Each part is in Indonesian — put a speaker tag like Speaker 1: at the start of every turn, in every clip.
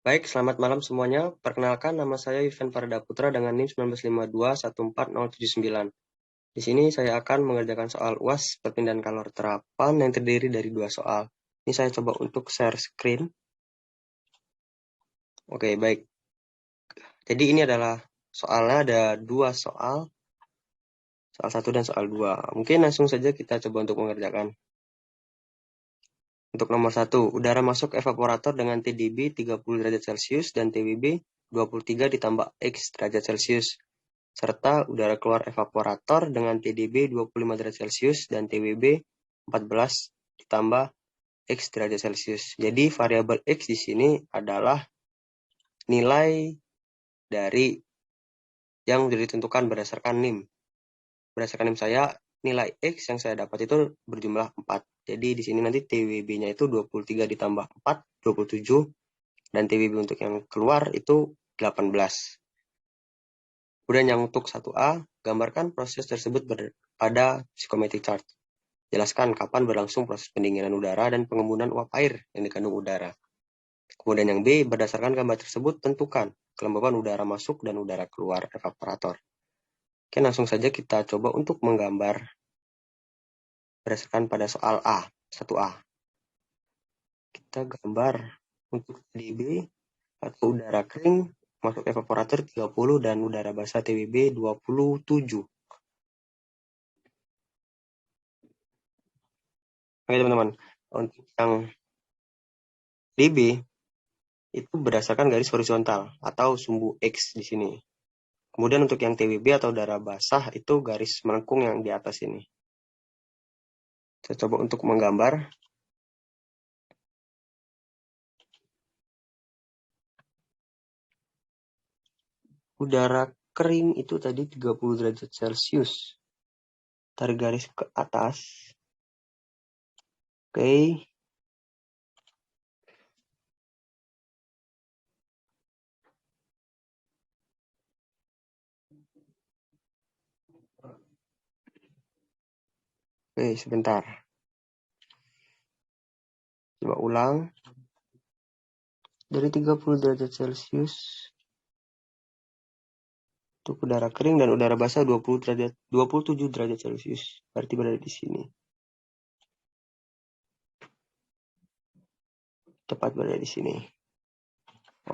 Speaker 1: Baik, selamat malam semuanya. Perkenalkan, nama saya Yufan Farida Putra dengan NIM 1952140079. Di sini saya akan mengerjakan soal UAS perpindahan kalor terapan yang terdiri dari 2 soal. Ini saya coba untuk share screen. Oke, baik. Jadi ini adalah soalnya ada 2 soal. Soal 1 dan soal 2. Mungkin langsung saja kita coba untuk mengerjakan. Untuk nomor 1, udara masuk evaporator dengan TDB 30 derajat Celcius dan TWB 23 ditambah X derajat Celcius. Serta udara keluar evaporator dengan TDB 25 derajat Celcius dan TWB 14 ditambah X derajat Celcius. Jadi variabel X di sini adalah nilai dari yang ditentukan berdasarkan NIM. Berdasarkan NIM saya, nilai X yang saya dapat itu berjumlah 4. Jadi di sini nanti TWB-nya itu 23 ditambah 4, 27. Dan TWB untuk yang keluar itu 18. Kemudian yang untuk 1A, gambarkan proses tersebut pada psychometric chart. Jelaskan kapan berlangsung proses pendinginan udara dan pengembunan uap air yang dikandung udara. Kemudian yang B, berdasarkan gambar tersebut, tentukan kelembaban udara masuk dan udara keluar evaporator. Oke, langsung saja kita coba untuk menggambar berdasarkan pada soal A, 1A. Kita gambar untuk TDB atau udara kering masuk evaporator 30 dan udara basah TWB 27. Oke teman-teman, untuk yang DB itu berdasarkan garis horizontal atau sumbu X di sini. Kemudian untuk yang TWB atau udara basah itu garis melengkung yang di atas ini. Saya coba untuk menggambar. Udara kering itu tadi 30 derajat Celcius. Tarik garis ke atas. Oke. Oke, sebentar. Coba ulang. Dari 30 derajat Celcius untuk udara kering dan udara basah 27 derajat Celcius. Berarti berada di sini. Tepat berada di sini.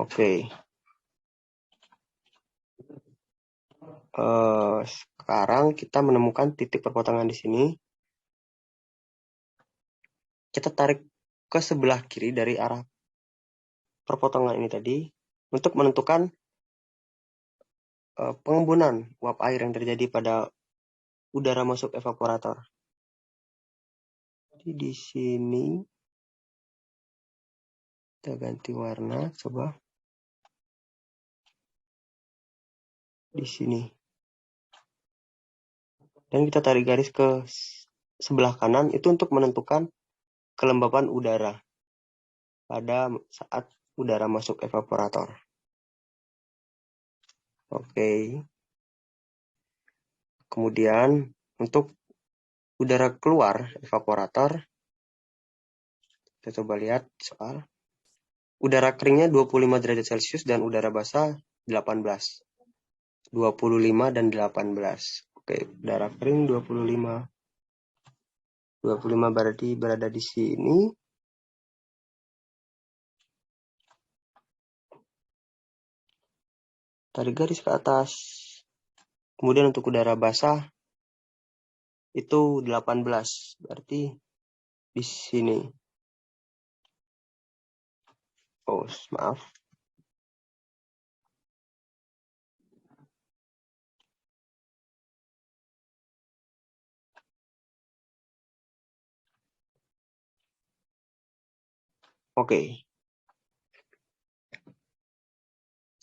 Speaker 1: Oke. Sekarang kita menemukan titik perpotongan di sini. Kita tarik ke sebelah kiri dari arah perpotongan ini tadi untuk menentukan pengembunan uap air yang terjadi pada udara masuk evaporator. Jadi di sini kita ganti warna, coba di sini. Dan kita tarik garis ke sebelah kanan itu untuk menentukan kelembapan udara pada saat udara masuk evaporator. Oke. Kemudian untuk udara keluar evaporator, kita coba lihat soal. Udara keringnya 25 derajat Celcius dan udara basah 18. 25 dan 18. Oke, udara kering 25. 25 berarti berada di sini. Tarik garis ke atas. Kemudian untuk udara basah itu 18. Berarti di sini. Oh, maaf. Oke.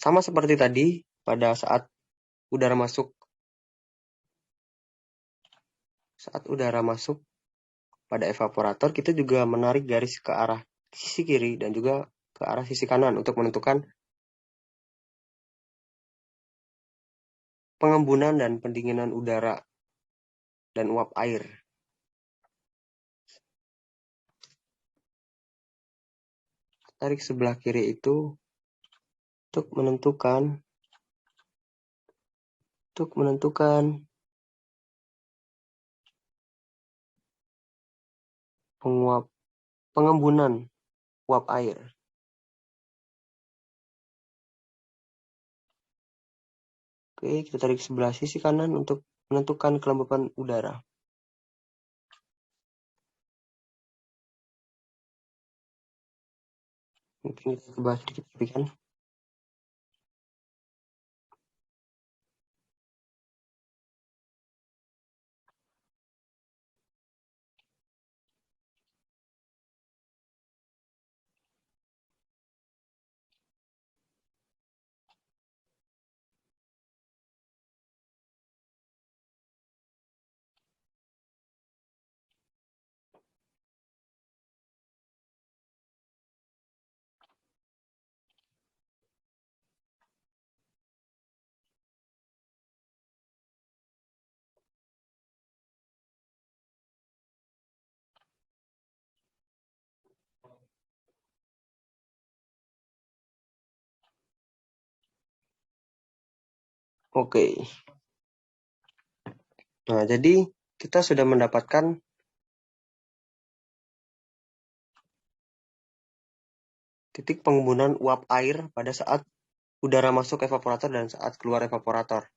Speaker 1: Sama seperti tadi pada saat udara masuk. Saat udara masuk pada evaporator, kita juga menarik garis ke arah sisi kiri dan juga ke arah sisi kanan untuk menentukan pengembunan dan pendinginan udara dan uap air. Tarik sebelah kiri itu untuk menentukan pengembunan uap air. Oke, kita tarik sebelah sisi kanan untuk menentukan kelembapan udara. Mungkin kita coba sedikit rapikan. Oke. Nah, jadi kita sudah mendapatkan titik pengembunan uap air pada saat udara masuk evaporator dan saat keluar evaporator.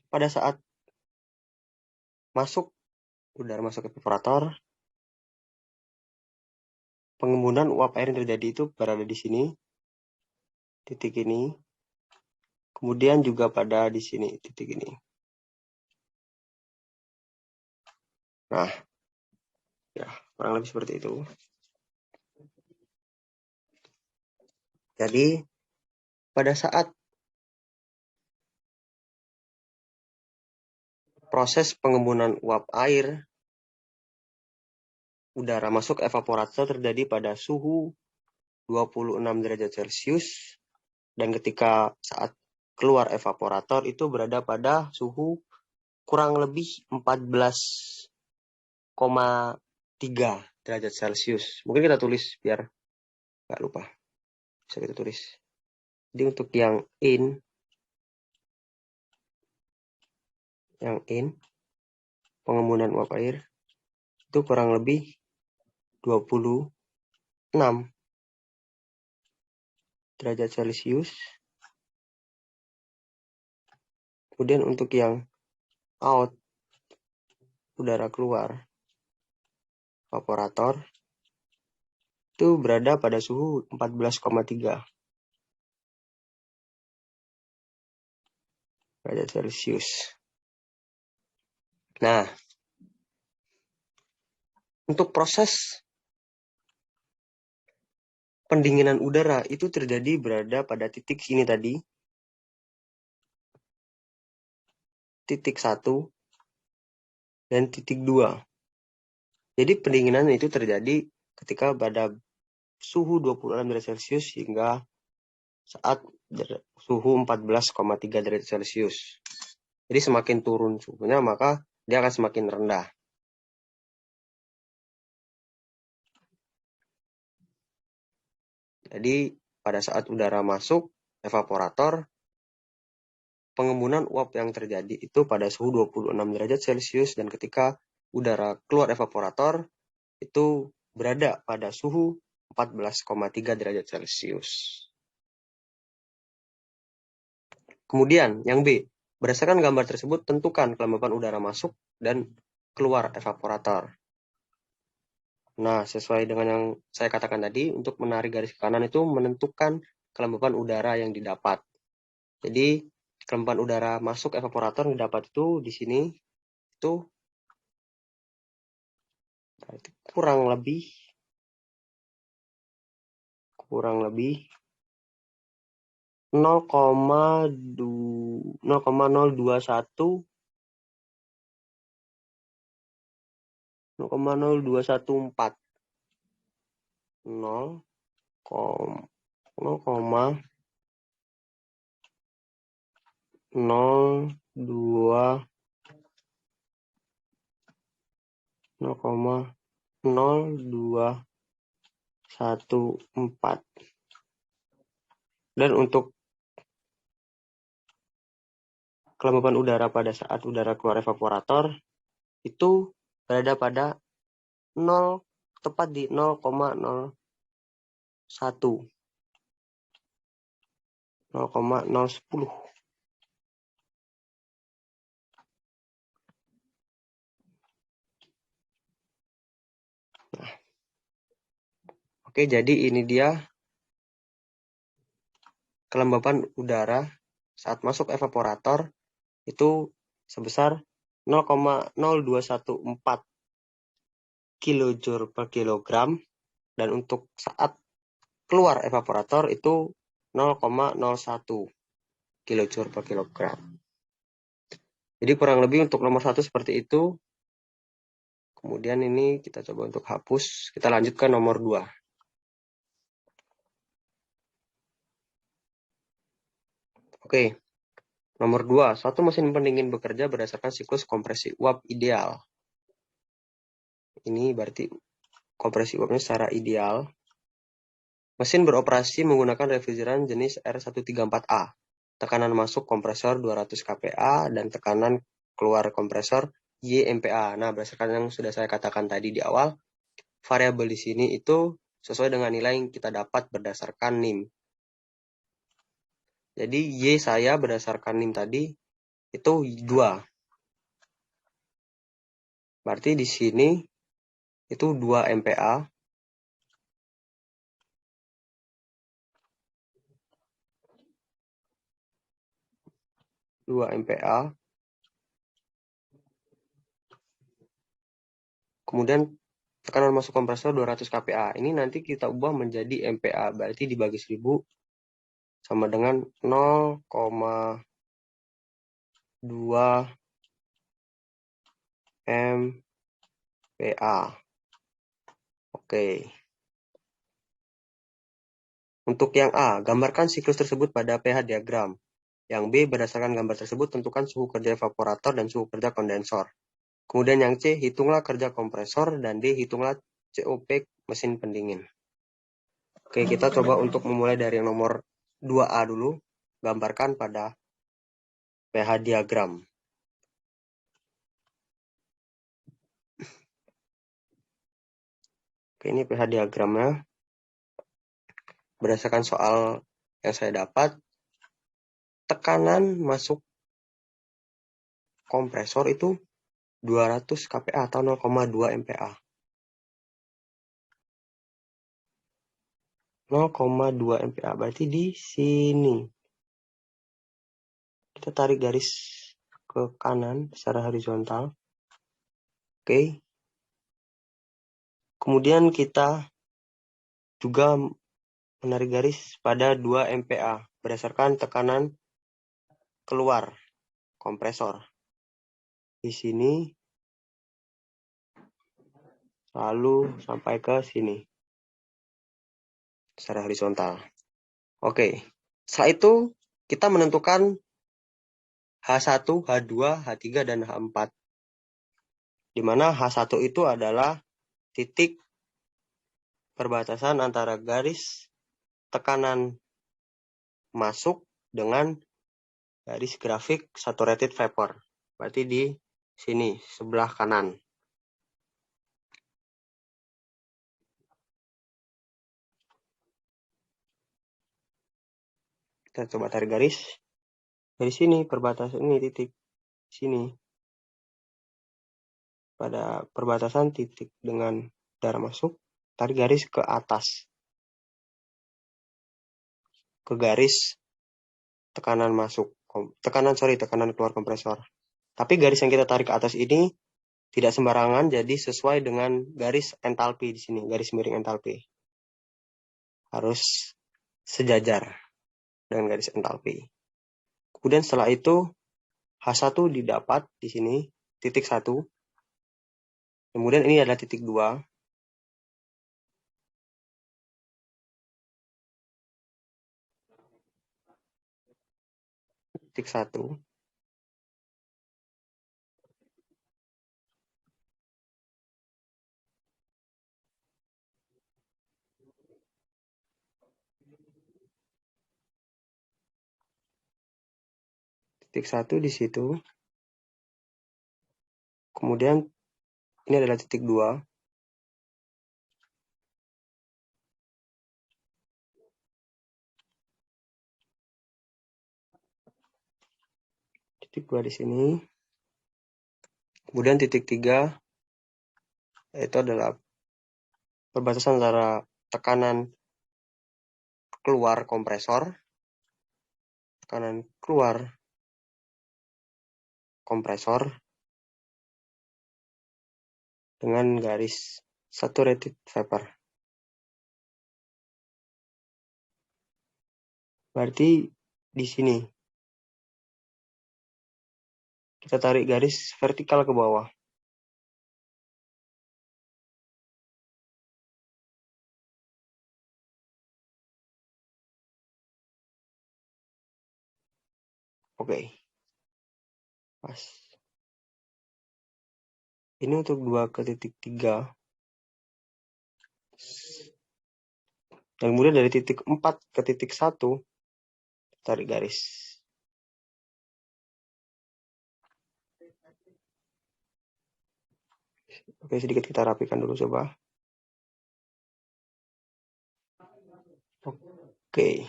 Speaker 1: Pada saat udara masuk evaporator, pengembunan uap air yang terjadi itu berada di sini, titik ini, kemudian juga pada di sini, titik ini. Nah, ya, kurang lebih seperti itu. Jadi, pada saat proses pengembunan uap air, udara masuk evaporator terjadi pada suhu 26 derajat Celcius, dan ketika saat keluar evaporator itu berada pada suhu kurang lebih 14,3 derajat Celcius. Mungkin kita tulis biar nggak lupa. Bisa kita tulis. Jadi untuk yang pengembunan uap air itu kurang lebih 26 derajat Celcius. Kemudian untuk yang out, udara keluar evaporator, itu berada pada suhu 14,3 derajat Celcius. Nah, untuk proses pendinginan udara itu terjadi berada pada titik sini tadi, titik 1 dan titik 2. Jadi pendinginan itu terjadi ketika pada suhu 26 derajat Celcius hingga saat suhu 14,3 derajat Celcius. Jadi semakin turun suhunya, maka dia akan semakin rendah. Jadi pada saat udara masuk evaporator, pengembunan uap yang terjadi itu pada suhu 26 derajat Celcius, dan ketika udara keluar evaporator itu berada pada suhu 14,3 derajat Celcius. Kemudian yang B, berdasarkan gambar tersebut tentukan kelembapan udara masuk dan keluar evaporator. Nah, sesuai dengan yang saya katakan tadi, untuk menarik garis ke kanan itu menentukan kelembapan udara yang didapat. Jadi, kelembapan udara masuk evaporator yang didapat itu di sini itu kurang lebih 0,021 0,0214 0,0214 0,0214. Dan untuk kelembapan udara pada saat udara keluar evaporator itu berada pada 0, tepat di 0,01, 0,010. Oke, jadi ini dia kelembapan udara saat masuk evaporator itu sebesar 0,0214 kilojoule per kilogram, dan untuk saat keluar evaporator itu 0,01 kilojoule per kilogram. Jadi kurang lebih untuk nomor 1 seperti itu. Kemudian ini kita coba untuk hapus. Kita lanjut ke nomor 2. Oke, nomor 2. Suatu mesin pendingin bekerja berdasarkan siklus kompresi uap ideal. Ini berarti kompresi uapnya secara ideal. Mesin beroperasi menggunakan refrigeran jenis R134A. Tekanan masuk kompresor 200 kPa dan tekanan keluar kompresor YMPa. Nah, berdasarkan yang sudah saya katakan tadi di awal, variabel di sini itu sesuai dengan nilai yang kita dapat berdasarkan NIM. Jadi Y saya berdasarkan NIM tadi itu 2. Berarti di sini itu 2 MPa. Kemudian tekanan masuk kompresor 200 kPa. Ini nanti kita ubah menjadi MPa. Berarti dibagi 1000 sama dengan 0,2 MPa. Oke. Untuk yang A, gambarkan siklus tersebut pada pH diagram. Yang B, berdasarkan gambar tersebut, tentukan suhu kerja evaporator dan suhu kerja kondensor. Kemudian yang C, hitunglah kerja kompresor, dan D, hitunglah COP mesin pendingin. Oke, kita coba untuk memulai dari yang nomor 2A dulu. Gambarkan pada pH diagram. Oke, ini pH diagramnya. Berdasarkan soal yang saya dapat, tekanan masuk kompresor itu 200 kPa atau 0,2 MPa. 0,2 MPa berarti di sini. Kita tarik garis ke kanan secara horizontal. Oke. Kemudian kita juga menarik garis pada 2 MPa berdasarkan tekanan keluar kompresor. Di sini lalu sampai ke sini secara horizontal. Oke. Setelah itu kita menentukan H1, H2, H3, dan H4. Di mana H1 itu adalah titik perbatasan antara garis tekanan masuk dengan garis grafik saturated vapor. Berarti di sini, sebelah kanan. Kita coba tarik garis. Dari sini, perbatasan ini titik. Sini. Pada perbatasan titik dengan udara masuk, tarik garis ke atas. Ke garis tekanan masuk. Tekanan keluar kompresor. Tapi garis yang kita tarik ke atas ini tidak sembarangan, jadi sesuai dengan garis entalpi di sini, garis miring entalpi. Harus sejajar dengan garis entalpi. Kemudian setelah itu H1 didapat di sini, titik 1. Kemudian ini adalah titik 2. Titik 1. titik 1 di situ. Kemudian ini adalah titik 2. Titik 2 di sini. Kemudian titik 3 itu adalah perbatasan antara tekanan keluar kompresor, tekanan keluar kompresor dengan garis saturated vapor. Berarti di sini kita tarik garis vertikal ke bawah. Oke. Pas. Ini untuk 2 ke titik 3. Dan kemudian dari titik 4 ke titik 1, tarik garis. Oke, sedikit kita rapikan dulu coba. Oke.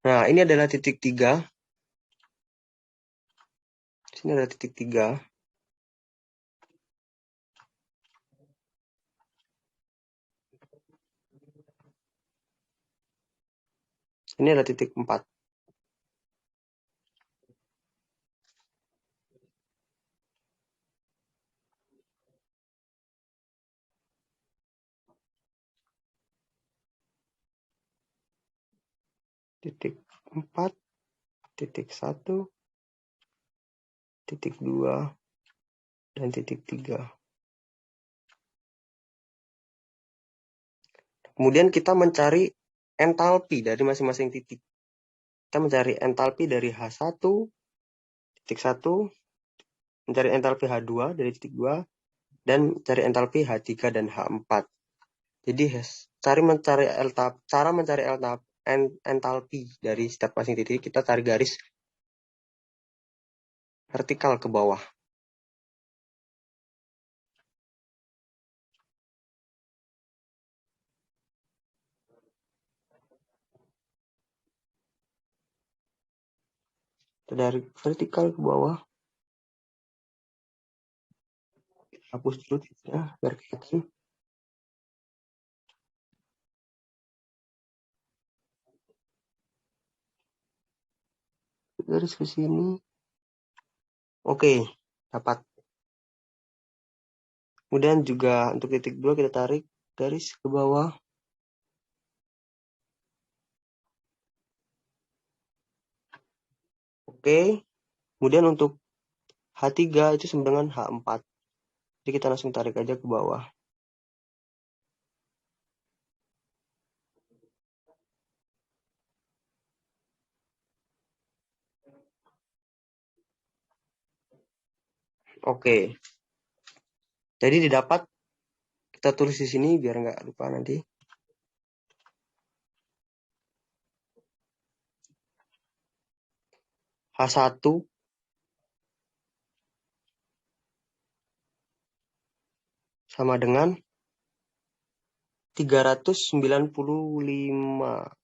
Speaker 1: Nah, ini adalah titik 3. Sini ada titik 3. Ini adalah titik 4. Titik 4, titik 1, titik 2, dan titik 3. Kemudian kita mencari entalpi dari masing-masing titik. Kita mencari entalpi dari H1, titik 1, mencari entalpi H2 dari titik 2, dan mencari entalpi H3 dan H4. Jadi cara mencari entalpi dari setiap masing titik, kita tarik garis vertikal ke bawah. Dari vertikal ke bawah, hapus dulu titiknya biar kelihatan. Garis ke sini. Oke, dapat. Kemudian juga untuk titik 2 kita tarik garis ke bawah. Oke. Kemudian untuk H3 itu sama dengan H4. Jadi kita langsung tarik aja ke bawah. Oke. Jadi didapat, kita tulis di sini biar nggak lupa nanti. H1 sama dengan 395.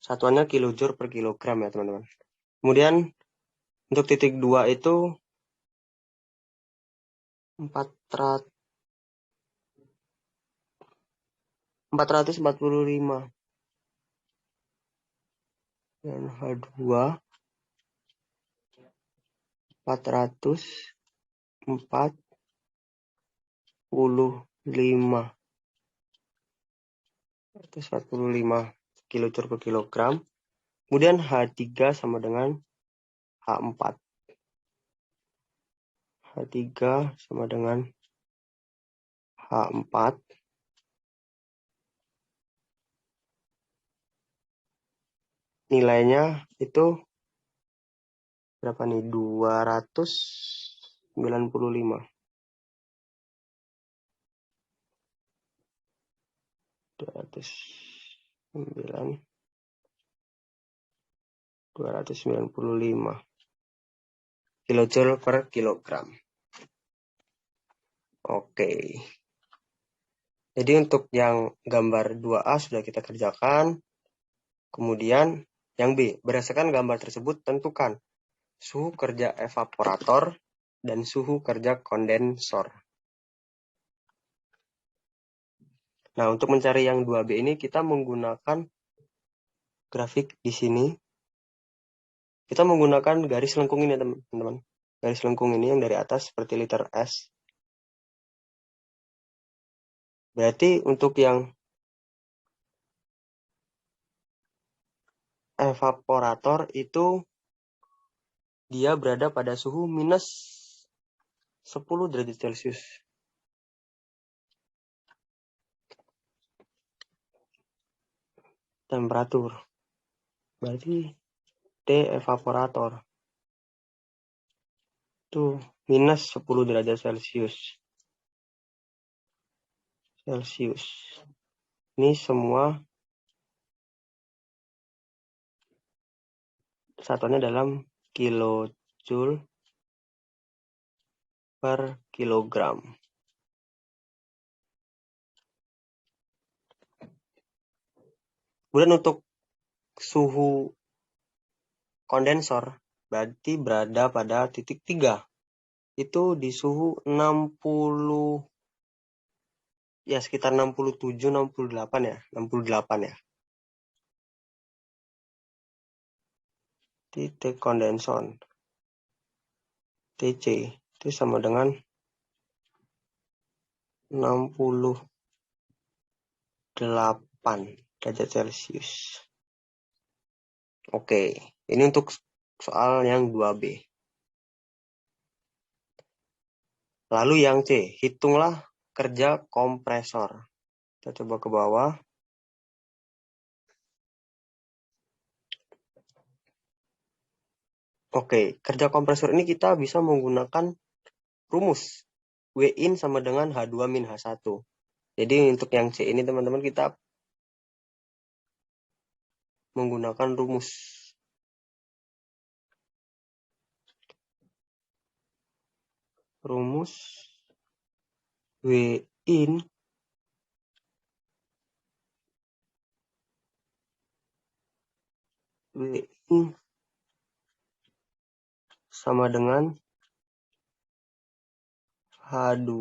Speaker 1: Satuannya kilojoule per kilogram ya teman-teman. Kemudian untuk titik 2 itu 445. Dan H2 445. 445 kilojoule per kilogram. Kemudian H3 sama dengan H4. H3 sama dengan H4. Nilainya itu berapa nih? 295. 295 kilojoule per kilogram. Oke. Jadi untuk yang gambar 2A sudah kita kerjakan. Kemudian yang B, berdasarkan gambar tersebut tentukan suhu kerja evaporator dan suhu kerja kondensor. Nah, untuk mencari yang 2B ini kita menggunakan grafik di sini. Kita menggunakan garis lengkung ini, teman-teman. Garis lengkung ini yang dari atas seperti liter S. Berarti untuk yang evaporator itu dia berada pada suhu minus 10 derajat Celcius. Temperatur. Berarti T evaporator itu minus 10 derajat Celcius. Ini semua satuannya dalam kilojoule per kilogram. Kemudian untuk suhu kondensor berarti berada pada titik 3. Itu di suhu 60, ya sekitar 67, 68 ya. 68 ya. Titik kondensor TC itu sama dengan 68 derajat Celcius. Oke, ini untuk soal yang 2B. Lalu yang C, hitunglah kerja kompresor. Kita coba ke bawah. Oke, kerja kompresor ini kita bisa menggunakan rumus. W-in sama dengan H2 min H1. Jadi untuk yang C ini teman-teman kita menggunakan rumus. Rumus W-in sama dengan H2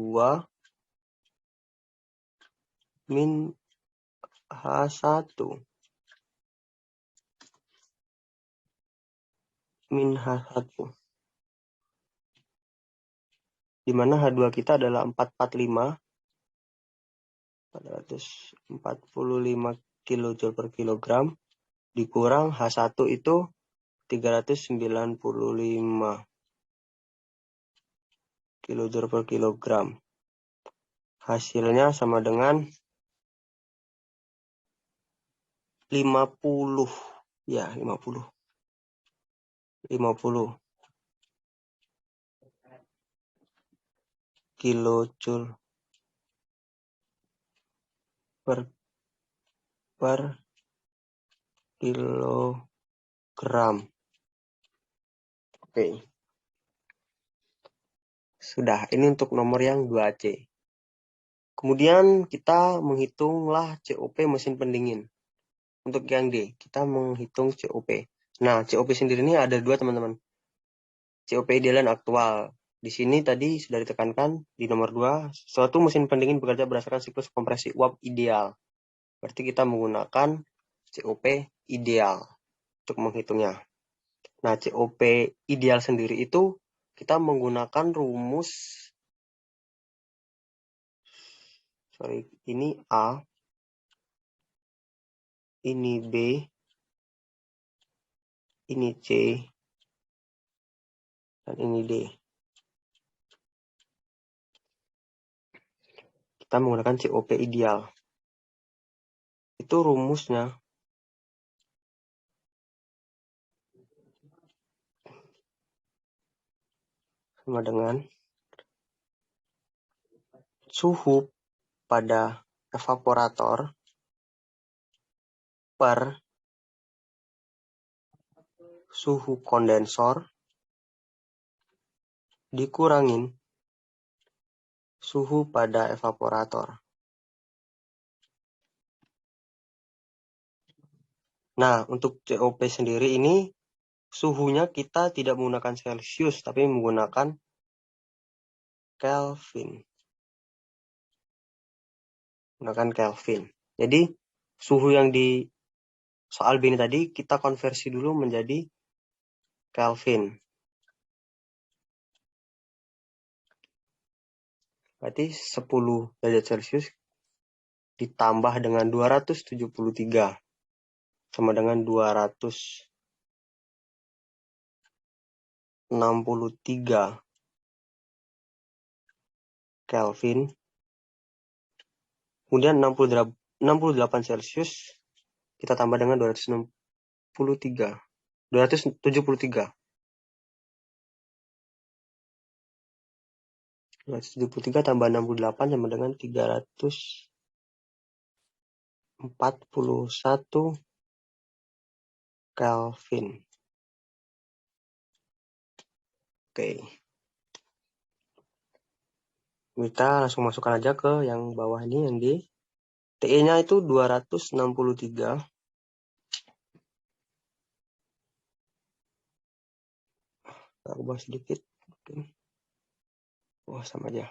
Speaker 1: min H1 min H1. Di mana H2 kita adalah 445 kilojoule per kilogram dikurang H1 itu 395 kilojoule per kilogram. Hasilnya sama dengan 50. Ya, 50 kilojoule per kilogram. Oke. Sudah, ini untuk nomor yang 2C. Kemudian kita menghitunglah COP mesin pendingin. Untuk yang D, kita menghitung COP. Nah, COP sendiri ini ada dua, teman-teman. COP ideal dan aktual. Di sini tadi sudah ditekankan di nomor 2, suatu mesin pendingin bekerja berdasarkan siklus kompresi uap ideal. Berarti kita menggunakan COP ideal untuk menghitungnya. Nah, COP ideal sendiri itu kita menggunakan rumus, ini A, ini B, ini C, dan ini D. Kita menggunakan COP ideal. Itu rumusnya sama dengan suhu pada evaporator per suhu kondensor dikurangin suhu pada evaporator. Nah, untuk COP sendiri ini suhunya kita tidak menggunakan Celsius, tapi menggunakan Kelvin. Jadi, suhu yang di soal B ini tadi kita konversi dulu menjadi Kelvin. Berarti 10 derajat Celcius ditambah dengan 273 sama dengan 263 Kelvin. Kemudian 68 Celcius kita tambah dengan 273 tambah 68 sama dengan 341 Kelvin. Oke. Kita langsung masukkan aja ke yang bawah ini, yang di TE-nya itu 263. Aku ubah sedikit. Oke. Wah, sama aja.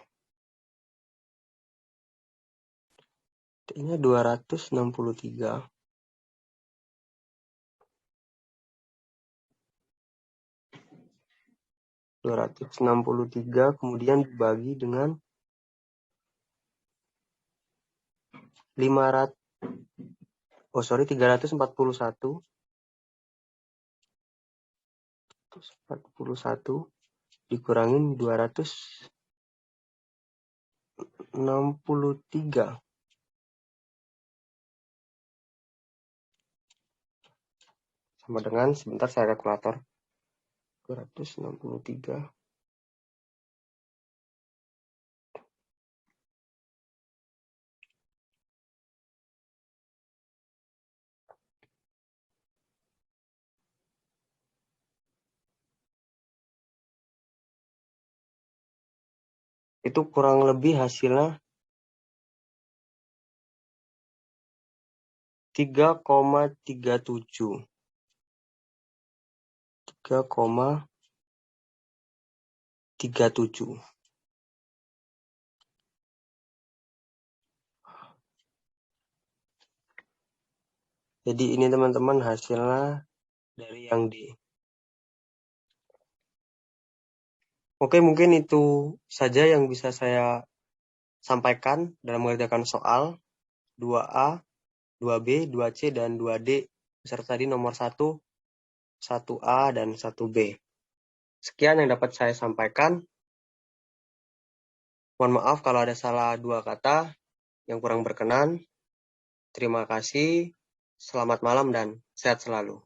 Speaker 1: TE-nya 263. Kemudian dibagi dengan 341 dikurangin 263 sama dengan, sebentar saya kalkulator, 263 itu kurang lebih hasilnya 3,37. Jadi ini teman-teman hasilnya dari yang D. Oke, mungkin itu saja yang bisa saya sampaikan dalam mengerjakan soal 2A, 2B, 2C, dan 2D beserta tadi nomor 1, 1A, dan 1B. Sekian yang dapat saya sampaikan. Mohon maaf kalau ada salah dua kata yang kurang berkenan. Terima kasih, selamat malam, dan sehat selalu.